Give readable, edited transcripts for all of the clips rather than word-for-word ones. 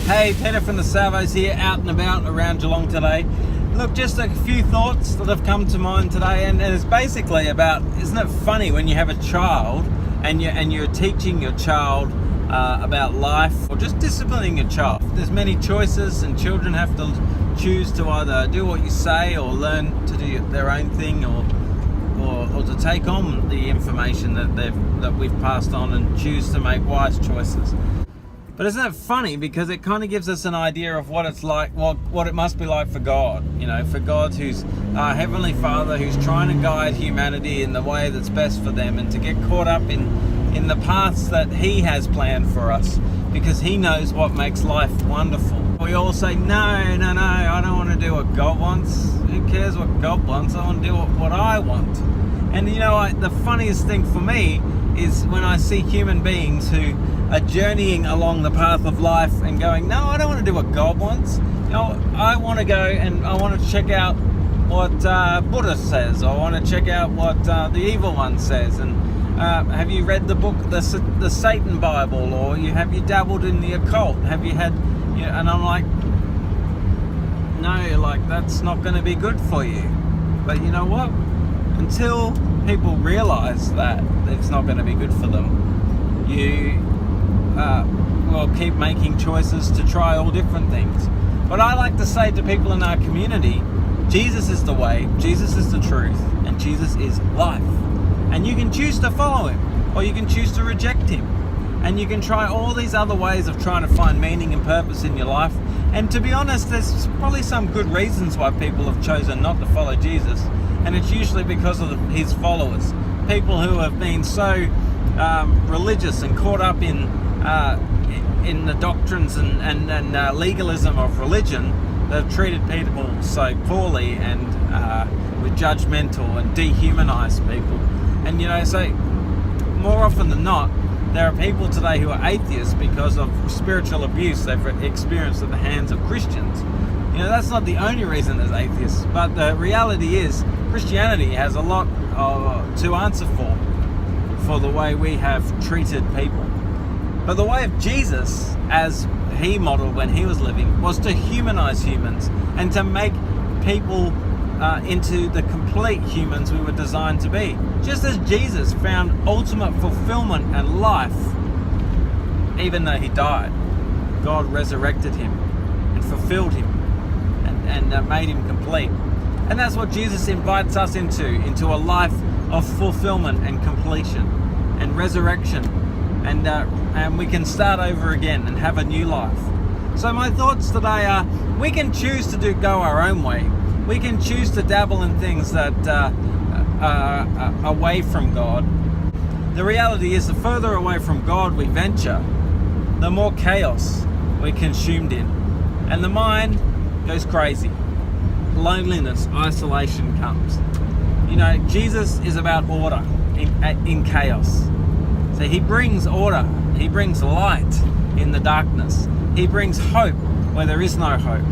Hey, Peter from the Salvos here, out and about around Geelong today. Look, just a few thoughts that have come to mind today, and it's basically about, isn't it funny when you have a child and you're teaching your child about life, or just disciplining your child. There's many choices, and children have to choose to either do what you say or learn to do their own thing, or to take on the information that we've passed on and choose to make wise choices. But isn't it funny, because it kind of gives us an idea of what it's like, what it must be like for God. You know, for God, who's our Heavenly Father, who's trying to guide humanity in the way that's best for them, and to get caught up in the paths that He has planned for us, because He knows what makes life wonderful. We all say, no, I don't want to do what God wants. Who cares what God wants? I want to do what I want. And you know, the funniest thing for me is when I see human beings who are journeying along the path of life and going, no, I don't want to do what God wants. You know, I want to go and I want to check out what Buddha says. I want to check out what the evil one says. And have you read the book, the Satan Bible, or have you dabbled in the occult? Have you had, you know, and I'm like, no, like that's not going to be good for you. But you know what? Until people realize that it's not going to be good for them, you will keep making choices to try all different things. But I like to say to people in our community, Jesus is the way, Jesus is the truth, and Jesus is life. And you can choose to follow Him, or you can choose to reject Him. And you can try all these other ways of trying to find meaning and purpose in your life. And to be honest, there's probably some good reasons why people have chosen not to follow Jesus. And it's usually because of His followers. People who have been so religious and caught up in the doctrines and legalism of religion, they've treated people so poorly and with judgmental and dehumanized people. And you know, so more often than not, there are people today who are atheists because of spiritual abuse they've experienced at the hands of Christians. You know, that's not the only reason there's atheists, but the reality is Christianity has a lot to answer for the way we have treated people. But the way of Jesus, as He modeled when He was living, was to humanize humans and to make people into the complete humans we were designed to be. Just as Jesus found ultimate fulfillment and life, even though He died, God resurrected Him and fulfilled Him and made Him complete. And that's what Jesus invites us into a life of fulfillment and completion and resurrection. And we can start over again and have a new life. So my thoughts today are, we can choose to go our own way. We can choose to dabble in things that are away from God. The reality is, the further away from God we venture, the more chaos we're consumed in. And the mind goes crazy. Loneliness, isolation comes. You know, Jesus is about order in chaos. So He brings order. He brings light in the darkness. He brings hope where there is no hope.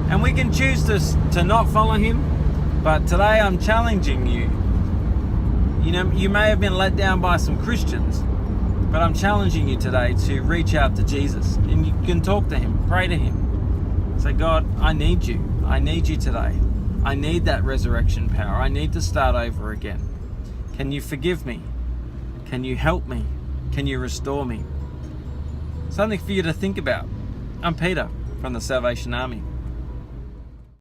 And we can choose to not follow Him, but today I'm challenging you. You know, you may have been let down by some Christians, but I'm challenging you today to reach out to Jesus. And you can talk to Him, pray to Him. Say, God, I need You. I need You today. I need that resurrection power. I need to start over again. Can You forgive me? Can You help me? Can You restore me? Something for you to think about. I'm Peter from the Salvation Army.